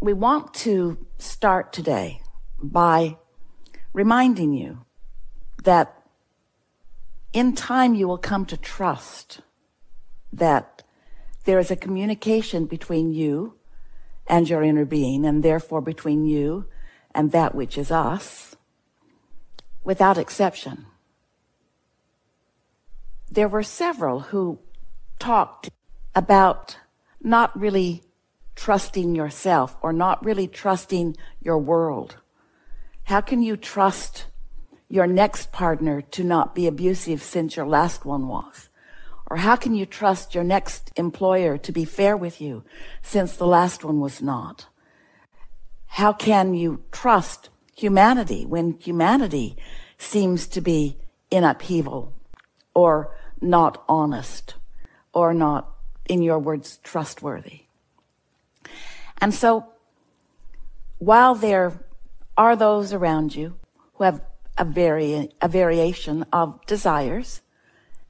we want to start today by reminding you that in time you will come to trust that there is a communication between you and your inner being, and therefore between you and that which is us, without exception. There were several who talked about not really trusting yourself or not really trusting your world. How can you trust your next partner to not be abusive since your last one was? Or how can you trust your next employer to be fair with you since the last one was not? How can you trust humanity when humanity seems to be in upheaval or not honest or not, in your words, trustworthy? And so, while there are those around you who have a variation of desires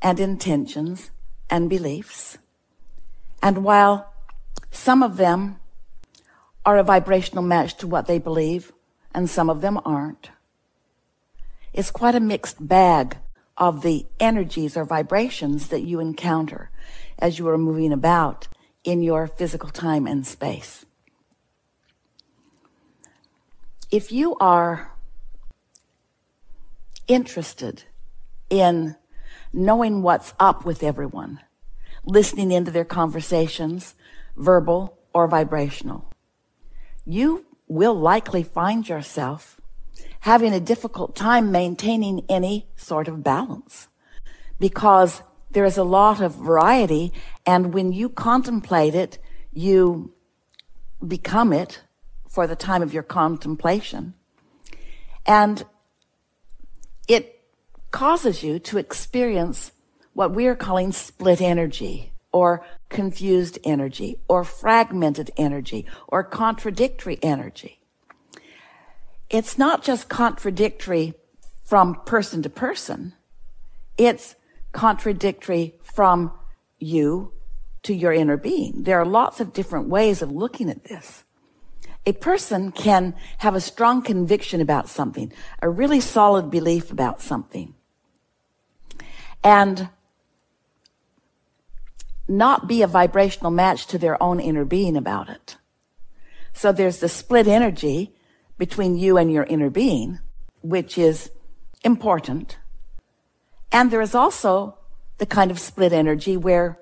and intentions and beliefs, and while some of them are a vibrational match to what they believe and some of them aren't, it's quite a mixed bag of the energies or vibrations that you encounter as you are moving about in your physical time and space. If you are interested in knowing what's up with everyone, listening into their conversations, verbal or vibrational, you will likely find yourself having a difficult time maintaining any sort of balance, because there is a lot of variety, and when you contemplate it, you become it for the time of your contemplation. And it causes you to experience what we are calling split energy, or confused energy, or fragmented energy, or contradictory energy. It's not just contradictory from person to person. It's contradictory from you to your inner being. There are lots of different ways of looking at this. A person can have a strong conviction about something, a really solid belief about something, and not be a vibrational match to their own inner being about it. So there's the split energy between you and your inner being, which is important. And there is also the kind of split energy where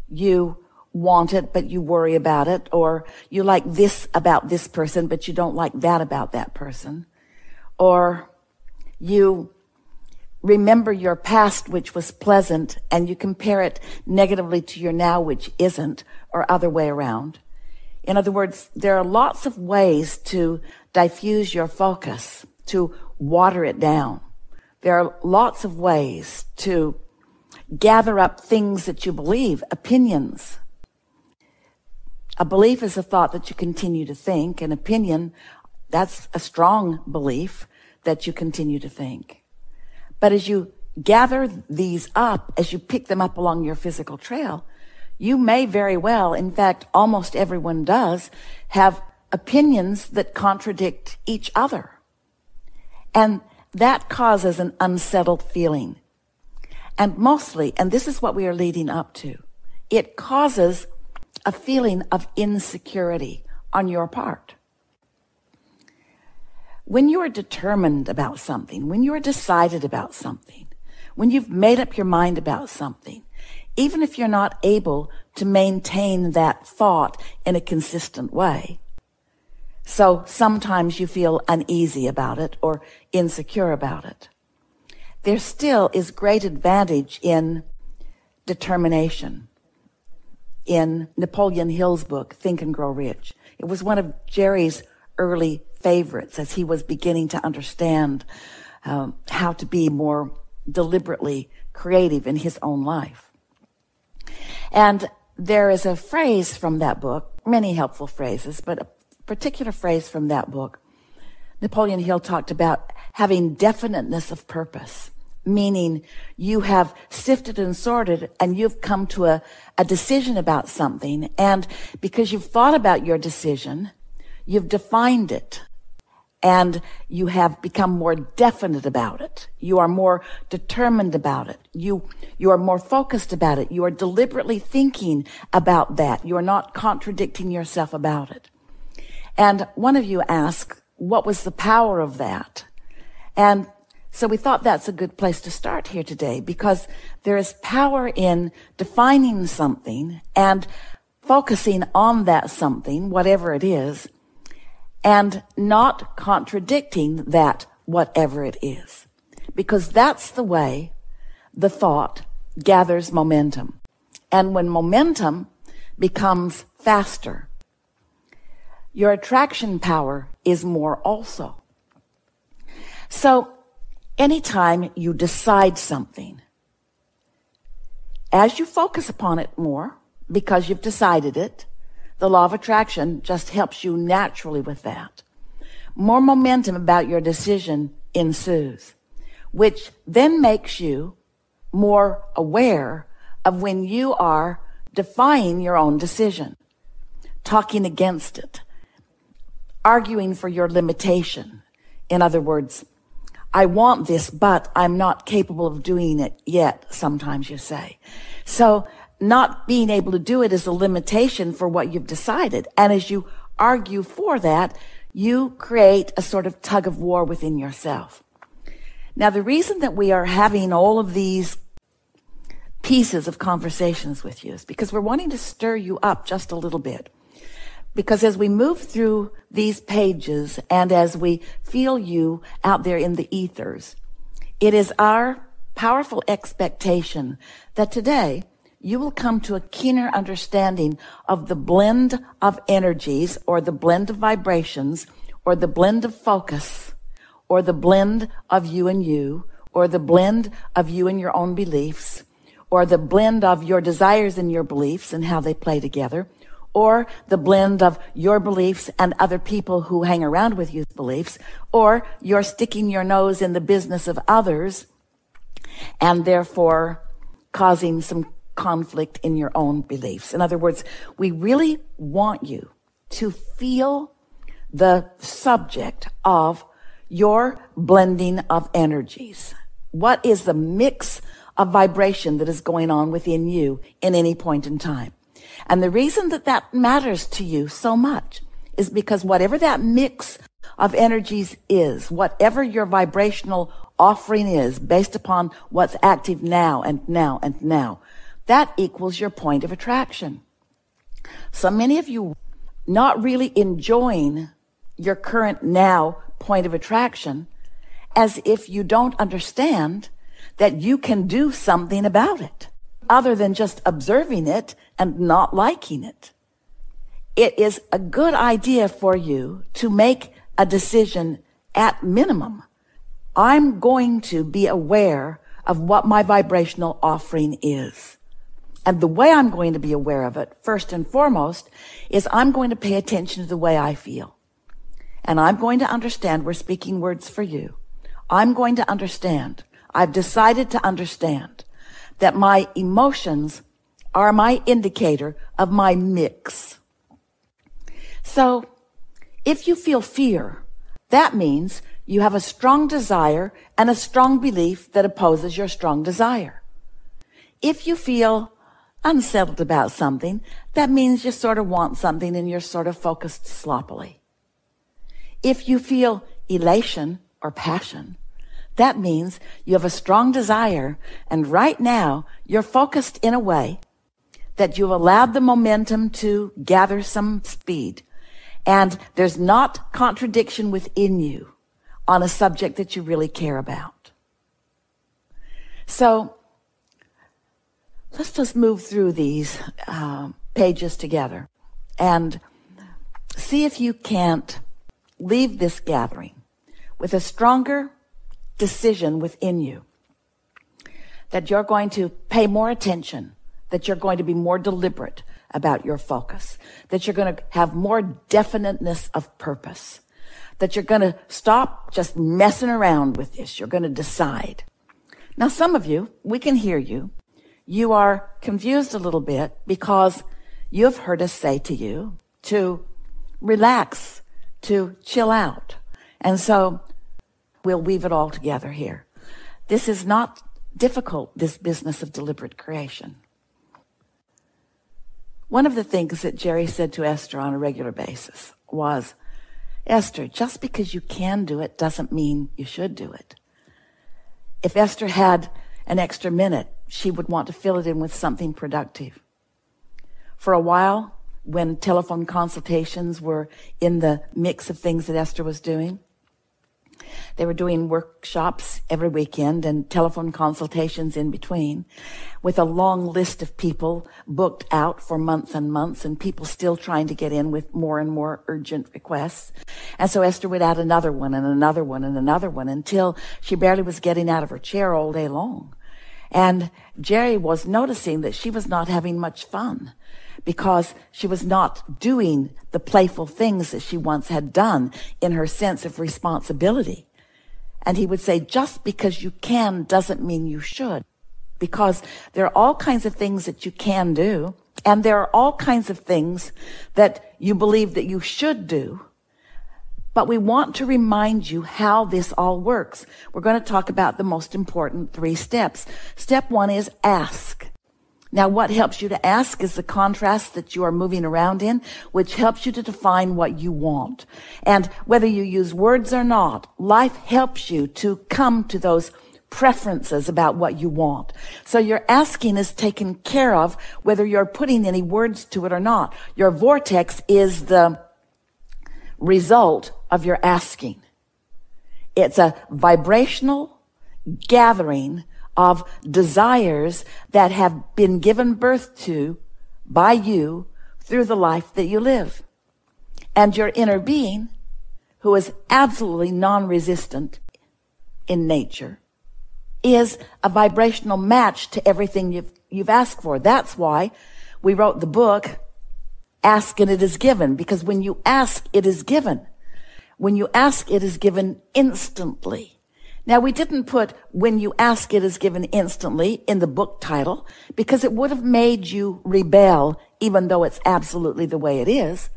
you want it, but you worry about it, or you like this about this person, but you don't like that about that person, or you remember your past, which was pleasant, and you compare it negatively to your now, which isn't, or other way around. In other words, there are lots of ways to diffuse your focus, to water it down. There are lots of ways to gather up things that you believe, opinions. A belief is a thought that you continue to think. An opinion, that's a strong belief that you continue to think. But as you gather these up, as you pick them up along your physical trail, you may very well, in fact, almost everyone does, have opinions that contradict each other. And that causes an unsettled feeling. And mostly, and this is what we are leading up to, it causes a feeling of insecurity on your part. When you are determined about something, when you are decided about something, when you've made up your mind about something, even if you're not able to maintain that thought in a consistent way, so sometimes you feel uneasy about it or insecure about it, there still is great advantage in determination. In Napoleon Hill's book, Think and Grow Rich, it was one of Jerry's early favorites as he was beginning to understand how to be more deliberately creative in his own life. And there is a phrase from that book, many helpful phrases, but a particular phrase from that book. Napoleon Hill talked about having definiteness of purpose, meaning you have sifted and sorted and you've come to a decision about something. And because you've thought about your decision, you've defined it, and you have become more definite about it. You are more determined about it. You are more focused about it. You are deliberately thinking about that. You are not contradicting yourself about it. And one of you asked, what was the power of that? And so we thought that's a good place to start here today, because there is power in defining something and focusing on that something, whatever it is, and not contradicting that whatever it is. Because that's the way the thought gathers momentum. And when momentum becomes faster, your attraction power is more also. So anytime you decide something, as you focus upon it more, because you've decided it, the law of attraction just helps you naturally with that. More momentum about your decision ensues, which then makes you more aware of when you are defying your own decision, talking against it, arguing for your limitation. In other words, I want this, but I'm not capable of doing it yet, sometimes you say. So not being able to do it is a limitation for what you've decided. And as you argue for that, you create a sort of tug of war within yourself. Now, the reason that we are having all of these pieces of conversations with you is because we're wanting to stir you up just a little bit. Because as we move through these pages and as we feel you out there in the ethers, it is our powerful expectation that today you will come to a keener understanding of the blend of energies, or the blend of vibrations, or the blend of focus, or the blend of you and you, or the blend of you and your own beliefs, or the blend of your desires and your beliefs and how they play together, or the blend of your beliefs and other people who hang around with you's beliefs, or you're sticking your nose in the business of others and therefore causing some conflict in your own beliefs. In other words, we really want you to feel the subject of your blending of energies. What is the mix of vibration that is going on within you in any point in time? And the reason that that matters to you so much is because whatever that mix of energies is, whatever your vibrational offering is based upon what's active now and now and now, that equals your point of attraction. So many of you not really enjoying your current now point of attraction, as if you don't understand that you can do something about it other than just observing it and not liking it. It is a good idea for you to make a decision at minimum. I'm going to be aware of what my vibrational offering is. And the way I'm going to be aware of it, first and foremost, is I'm going to pay attention to the way I feel. And I'm going to understand, we're speaking words for you. I'm going to understand, I've decided to understand that my emotions are my indicator of my mix. So if you feel fear, that means you have a strong desire and a strong belief that opposes your strong desire. If you feel unsettled about something, that means you sort of want something and you're sort of focused sloppily. If you feel elation or passion, that means you have a strong desire, and right now you're focused in a way that you've allowed the momentum to gather some speed, and there's not contradiction within you on a subject that you really care about. So let's just move through these pages together and see if you can't leave this gathering with a stronger decision within you, that you're going to pay more attention, that you're going to be more deliberate about your focus, that you're going to have more definiteness of purpose, that you're going to stop just messing around with this. You're going to decide. Now, some of you, we can hear you. You are confused a little bit because you've heard us say to you to relax to chill out. And so we'll weave it all together here. This is not difficult, this business of deliberate creation. One of the things that Jerry said to Esther on a regular basis was, Esther, just because you can do it doesn't mean you should do it. If Esther had an extra minute, she would want to fill it in with something productive. For a while, when telephone consultations were in the mix of things that Esther was doing, they were doing workshops every weekend and telephone consultations in between, with a long list of people booked out for months and months, and people still trying to get in with more and more urgent requests. And so Esther would add another one and another one and another one until she barely was getting out of her chair all day long. And Jerry was noticing that she was not having much fun because she was not doing the playful things that she once had done in her sense of responsibility. And he would say, just because you can doesn't mean you should, because there are all kinds of things that you can do, and there are all kinds of things that you believe that you should do. But we want to remind you how this all works. We're going to talk about the most important 3 steps. Step 1 is ask. Now, what helps you to ask is the contrast that you are moving around in, which helps you to define what you want. And whether you use words or not, life helps you to come to those preferences about what you want. So your asking is taken care of whether you're putting any words to it or not. Your vortex is the result of your asking. It's a vibrational gathering of desires that have been given birth to by you through the life that you live. And your inner being, who is absolutely non-resistant in nature, is a vibrational match to everything you've asked for. That's why we wrote the book, Ask and It Is Given, because when you ask, it is given. When you ask, it is given instantly. Now, we didn't put when you ask it is given instantly in the book title because it would have made you rebel, even though it's absolutely the way it is,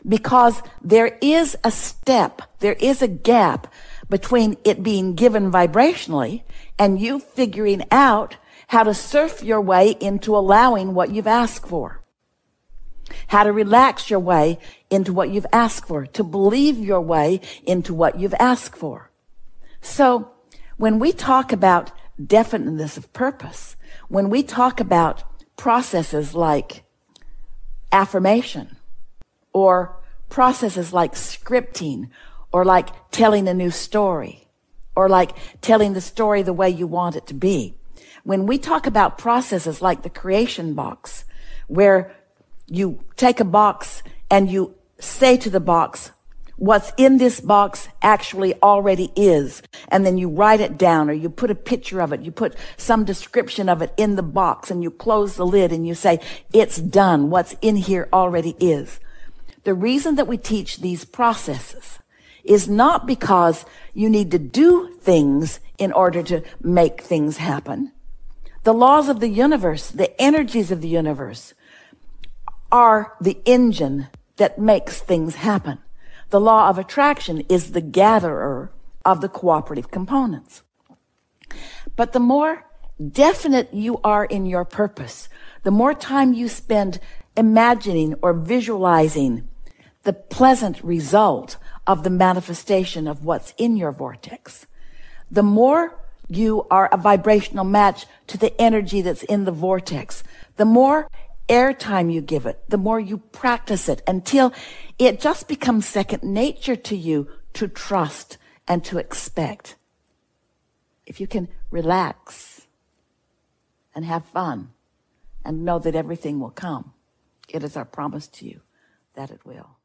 because there is a step, there is a gap between it being given vibrationally and you figuring out how to surf your way into allowing what you've asked for, how to relax your way into what you've asked for, to believe your way into what you've asked for. So when we talk about definiteness of purpose, when we talk about processes like affirmation or processes like scripting or like telling a new story or like telling the story the way you want it to be, when we talk about processes like the creation box, where you take a box and you say to the box, what's in this box actually already is. And then you write it down or you put a picture of it. You put some description of it in the box and you close the lid and you say, it's done. What's in here already is. The reason that we teach these processes is not because you need to do things in order to make things happen. The laws of the universe, the energies of the universe are the engine that makes things happen. The law of attraction is the gatherer of the cooperative components. But the more definite you are in your purpose, the more time you spend imagining or visualizing the pleasant result of the manifestation of what's in your vortex, the more you are a vibrational match to the energy that's in the vortex, the more airtime you give it, the more you practice it until it just becomes second nature to you to trust and to expect. If you can relax and have fun and know that everything will come, it is our promise to you that it will.